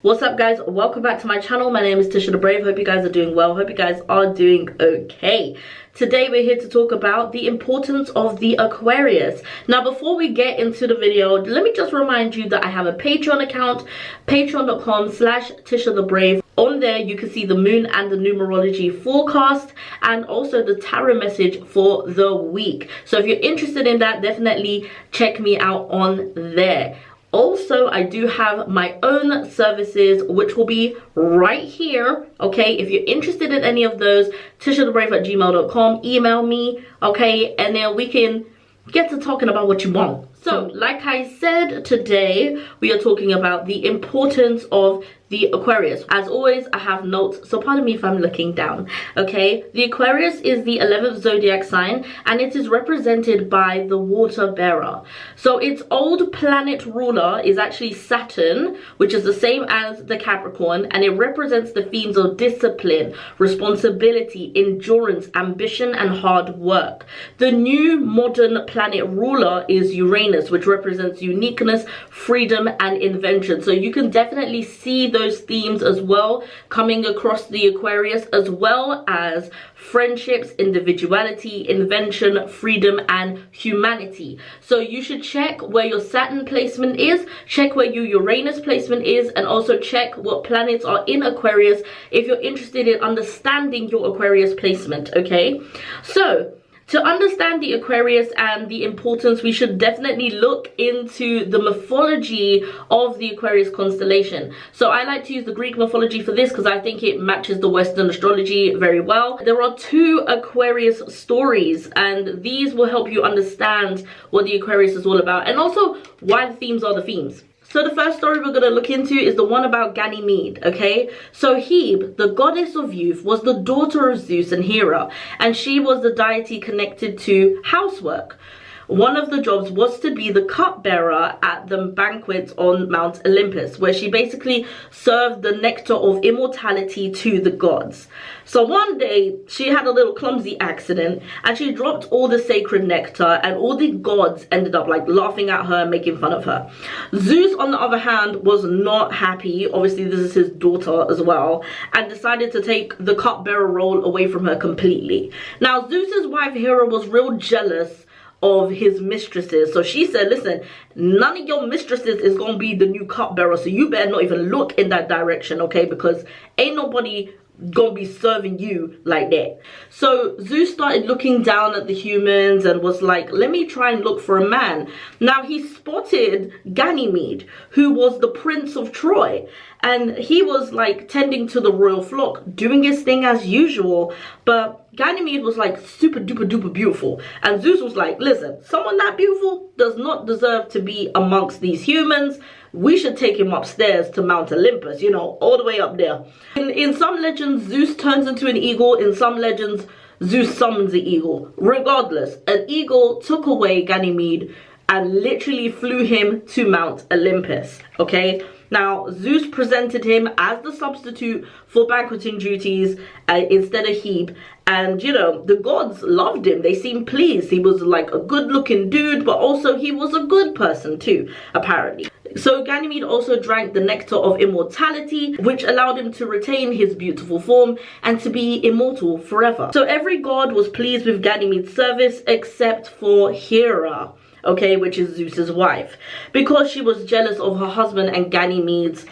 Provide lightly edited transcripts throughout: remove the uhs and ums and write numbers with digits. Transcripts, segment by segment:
What's up, guys? Welcome back to my channel. My name is TishaTheBrave. Hope you guys are doing well. Hope you guys are doing okay. Today we're here to talk about the importance of the Aquarius. Now, before we get into the video, let me just remind you that I have a Patreon account, patreon.com/TishaTheBrave. On there you can see the moon and the numerology forecast and also the tarot message for the week. So if you're interested in that, definitely check me out on there. Also, I do have my own services, which will be right here, okay? If you're interested in any of those, tishathebrave@gmail.com, email me, okay? And then we can get to talking about what you want. So, like I said, today we are talking about the importance of the Aquarius. As always, I have notes, so pardon me if I'm looking down, okay? The Aquarius is the 11th zodiac sign, and it is represented by the water bearer. So its old planet ruler is actually Saturn, which is the same as the Capricorn, and it represents the themes of discipline, responsibility, endurance, ambition, and hard work. The new modern planet ruler is Uranus, which represents uniqueness, freedom, and invention. So you can definitely see those themes as well coming across the Aquarius, as well as friendships, individuality, invention, freedom, and humanity. So you should check where your Saturn placement is, check where your Uranus placement is, and also check what planets are in Aquarius if you're interested in understanding your Aquarius placement, okay? So to understand the Aquarius and the importance, we should definitely look into the mythology of the Aquarius constellation. So I like to use the Greek mythology for this because I think it matches the Western astrology very well. There are two Aquarius stories, and these will help you understand what the Aquarius is all about and also why the themes are the themes. So the first story we're going to look into is the one about Ganymede, okay? So Hebe, the goddess of youth, was the daughter of Zeus and Hera, and she was the deity connected to housework. One of the jobs was to be the cupbearer at the banquets on Mount Olympus, where she basically served the nectar of immortality to the gods. So one day, she had a little clumsy accident, and she dropped all the sacred nectar, and all the gods ended up like laughing at her and making fun of her. Zeus, on the other hand, was not happy. Obviously, this is his daughter as well, and decided to take the cupbearer role away from her completely. Now, Zeus's wife Hera was real jealous of his mistresses, so she said, listen, none of your mistresses is gonna be the new cupbearer, so you better not even look in that direction, okay? Because ain't nobody gonna be serving you like that. So Zeus started looking down at the humans and was like, let me try and look for a man. Now he spotted Ganymede, who was the prince of Troy, and he was like tending to the royal flock, doing his thing as usual. But Ganymede was like super duper duper beautiful, and Zeus was like, listen, someone that beautiful does not deserve to be amongst these humans. We should take him upstairs to Mount Olympus, you know, all the way up there. In some legends, Zeus turns into an eagle. In some legends, Zeus summons the eagle. Regardless, an eagle took away Ganymede and literally flew him to Mount Olympus, okay? Now, Zeus presented him as the substitute for banqueting duties instead of Hebe. And, you know, the gods loved him. They seemed pleased. He was like a good-looking dude, but also he was a good person too, apparently. So Ganymede also drank the nectar of immortality, which allowed him to retain his beautiful form and to be immortal forever. So every god was pleased with Ganymede's service except for Hera, okay, which is Zeus's wife, because she was jealous of her husband and Ganymede's,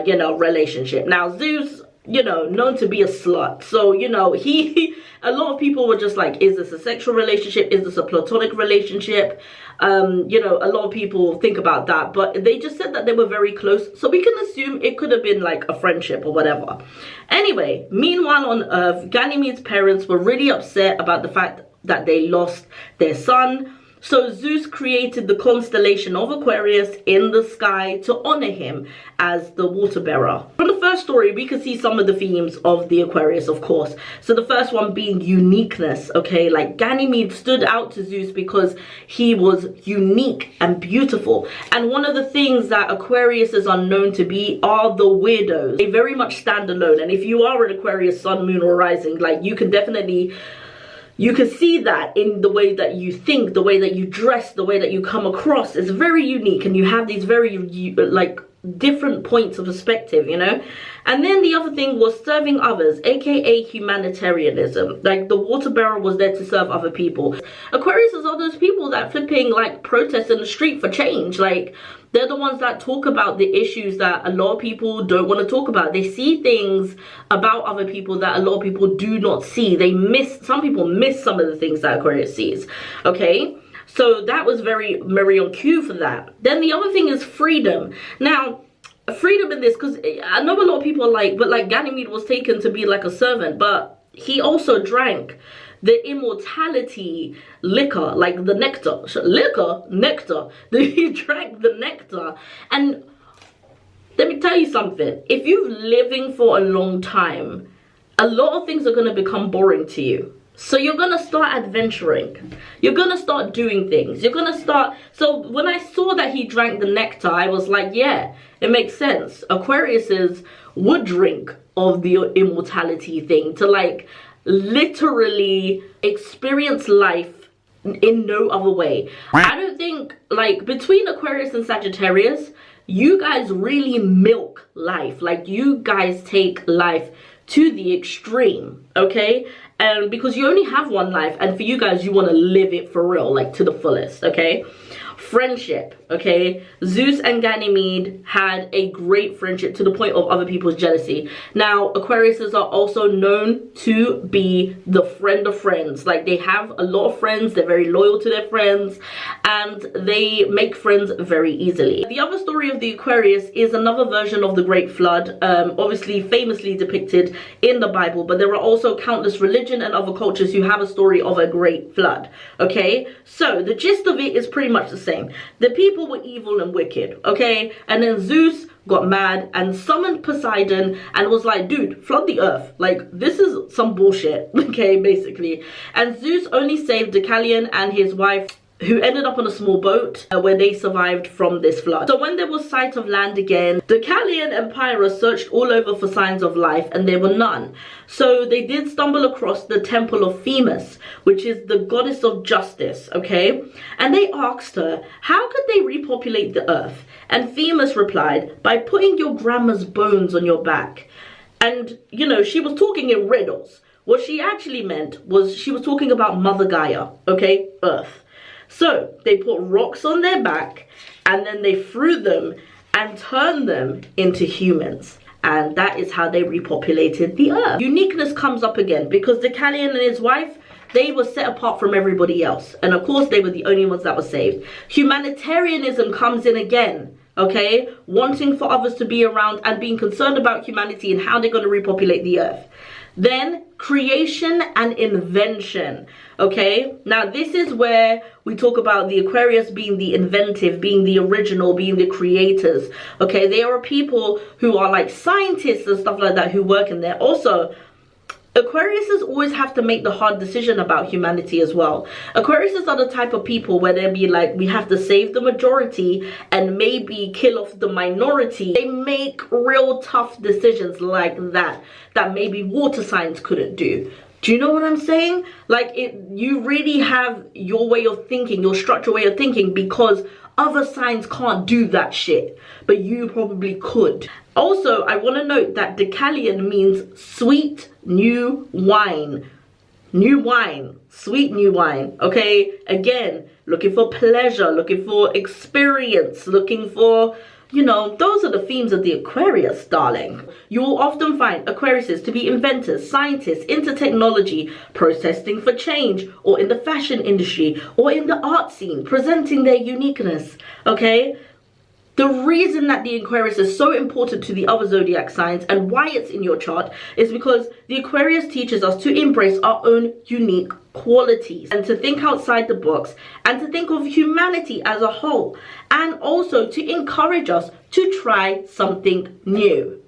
you know, relationship. Now, Zeus, you know, known to be a slut, so, you know, a lot of people were just like, is this a sexual relationship? Is this a platonic relationship? You know, a lot of people think about that, but they just said that they were very close, so we can assume it could have been like a friendship or whatever. Anyway, meanwhile on Earth, Ganymede's parents were really upset about the fact that they lost their son. So Zeus created the constellation of Aquarius in the sky to honor him as the water bearer. From the first story, we can see some of the themes of the Aquarius, of course. So the first one being uniqueness, okay? Like Ganymede stood out to Zeus because he was unique and beautiful. And one of the things that Aquarius is unknown to be are the weirdos. They very much stand alone. And if you are an Aquarius sun, moon, or rising, like you can definitely You can see that in the way that you think, the way that you dress, the way that you come across. It's very unique, and you have these very like different points of perspective, you know. And then the other thing was serving others, aka humanitarianism. Like, the water bearer was there to serve other people. Aquarius are those people that flipping like protest in the street for change. Like, they're the ones that talk about the issues that a lot of people don't want to talk about. They see things about other people that a lot of people do not see. Some people miss some of the things that Aquarius sees, okay? So that was very on cue for that. Then the other thing is freedom. Now, freedom in this, because I know a lot of people are like, but like Ganymede was taken to be like a servant, but he also drank the immortality liquor, like the nectar. Nectar. He drank the nectar. And let me tell you something. If you're living for a long time, a lot of things are going to become boring to you. So you're going to start adventuring. You're going to start doing things. You're going to start. So when I saw that he drank the nectar, I was like, yeah, it makes sense. Aquariuses would drink of the immortality thing to like literally experience life in no other way. I don't think, like, between Aquarius and Sagittarius, you guys really milk life. Like, you guys take life to the extreme, okay? And because you only have one life, and for you guys, you want to live it for real, like to the fullest, okay? Friendship, okay? Zeus and Ganymede had a great friendship to the point of other people's jealousy. Now, Aquariuses are also known to be the friend of friends. Like, they have a lot of friends, they're very loyal to their friends, and they make friends very easily. The other story of the Aquarius is another version of the Great Flood, obviously famously depicted in the Bible, but there are also countless religion and other cultures who have a story of a Great Flood, okay? So, the gist of it is pretty much the same. The people were evil and wicked, okay? And then Zeus got mad and summoned Poseidon and was like, dude, flood the earth. Like, this is some bullshit, okay, basically. And Zeus only saved Deucalion and his wife, who ended up on a small boat where they survived from this flood. So when there was sight of land again, Deucalion and Pyrrhus searched all over for signs of life, and there were none. So they did stumble across the temple of Themis, which is the goddess of justice, okay? And they asked her, how could they repopulate the earth? And Themis replied, by putting your grandma's bones on your back. And, you know, she was talking in riddles. What she actually meant was she was talking about Mother Gaia, okay? Earth. So they put rocks on their back and then they threw them and turned them into humans. And that is how they repopulated the earth. Uniqueness comes up again because Deucalion and his wife, they were set apart from everybody else. And of course, they were the only ones that were saved. Humanitarianism comes in again, okay? Wanting for others to be around and being concerned about humanity and how they're going to repopulate the earth. Then creation and invention, okay? Now this is where we talk about the Aquarius being the inventive, being the original, being the creators, okay? They are people who are like scientists and stuff like that who work in there. Also, Aquariuses always have to make the hard decision about humanity as well. Aquariuses are the type of people where they'll be like, we have to save the majority and maybe kill off the minority. They make real tough decisions like that maybe water signs couldn't do. Do you know what I'm saying? Like, you really have your way of thinking, your structured way of thinking, because other signs can't do that shit, but you probably could. Also, I want to note that Deucalion means sweet new wine. New wine. Sweet new wine. Okay? Again, looking for pleasure, looking for experience, looking for, you know, those are the themes of the Aquarius, darling. You will often find Aquariuses to be inventors, scientists, into technology, protesting for change, or in the fashion industry, or in the art scene, presenting their uniqueness, okay? The reason that the Aquarius is so important to the other zodiac signs and why it's in your chart is because the Aquarius teaches us to embrace our own unique qualities and to think outside the box and to think of humanity as a whole, and also to encourage us to try something new.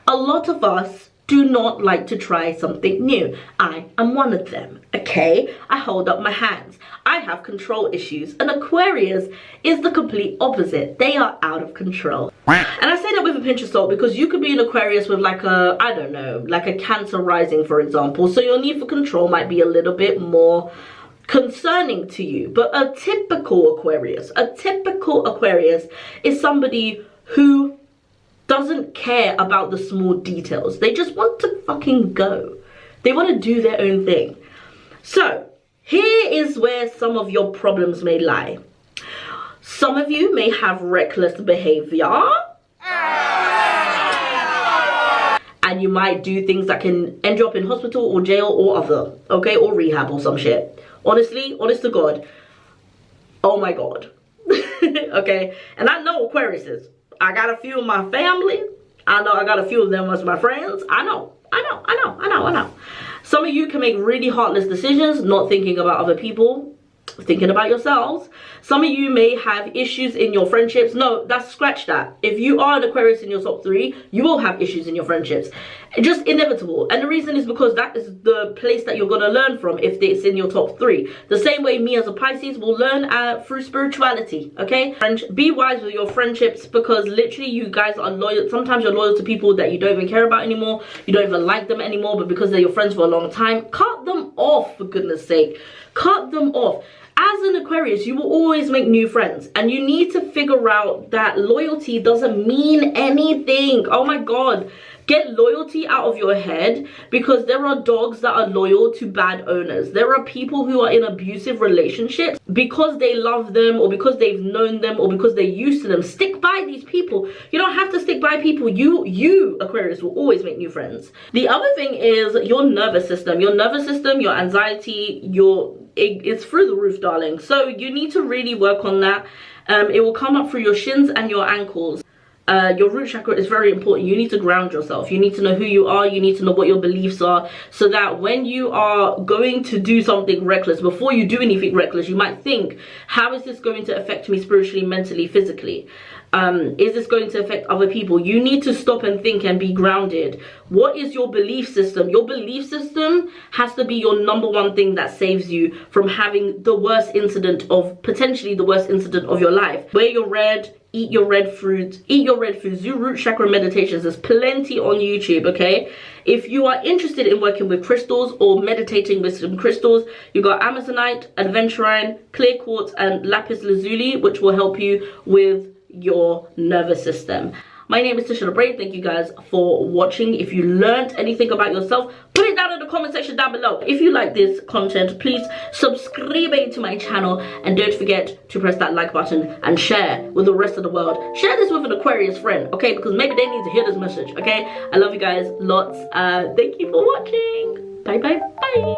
A lot of us do not like to try something new. I am one of them, okay? I hold up my hands. I have control issues. And Aquarius is the complete opposite. They are out of control. And I say that with a pinch of salt because you could be an Aquarius with like a, I don't know, like a Cancer rising, for example. So your need for control might be a little bit more concerning to you. But a typical Aquarius is somebody who doesn't care about the small details. They just want to fucking go. They want to do their own thing. So here is where some of your problems may lie. Some of you may have reckless behavior. And you might do things that can end you up in hospital or jail or other, okay, or rehab or some shit. Honestly, honest to God, oh my God. Okay, and I know Aquariuses. I got a few of my family. I know I got a few of them as my friends. I know. Some of you can make really heartless decisions, not thinking about other people, thinking about yourselves. Some of you may have issues in your friendships. No, scratch that. If you are an Aquarius in your top 3, you will have issues in your friendships. Just inevitable. And the reason is because that is the place that you're going to learn from if it's in your top 3. The same way me as a Pisces will learn through spirituality, okay? And be wise with your friendships, because literally you guys are loyal. Sometimes you're loyal to people that you don't even care about anymore. You don't even like them anymore, but because they're your friends for a long time, cut them off, for goodness sake. Cut them off. As an Aquarius, you will always make new friends, and you need to figure out that loyalty doesn't mean anything. Oh my God. Get loyalty out of your head, because there are dogs that are loyal to bad owners. There are people who are in abusive relationships because they love them, or because they've known them, or because they're used to them. Stick by these people. You don't have to stick by people. You Aquarius will always make new friends. The other thing is your nervous system. Your nervous system, your anxiety, it's through the roof, darling. So you need to really work on that. It will come up through your shins and your ankles. Your root chakra is very important. You need to ground yourself. You need to know who you are. You need to know what your beliefs are, so that when you are going to do something reckless, before you do anything reckless, you might think, how is this going to affect me spiritually, mentally, physically? Is this going to affect other people? You need to stop and think and be grounded. What is your belief system? Your belief system has to be your #1 thing that saves you from having the worst incident of, potentially the worst incident of your life. Wear your red, eat your red fruit, eat your red foods, do root chakra meditations. There's plenty on YouTube, okay? If you are interested in working with crystals or meditating with some crystals, you got Amazonite, Adventurine, clear quartz, and lapis lazuli, which will help you with your nervous system. My name is TishaTheBrave. Thank you guys for watching. If you learned anything about yourself, put it down in the comment section down below. If you like this content, please subscribe to my channel, and don't forget to press that like button and share with the rest of the world. Share this with an Aquarius friend, okay? Because maybe they need to hear this message, okay? I love you guys lots. Thank you for watching. Bye bye bye.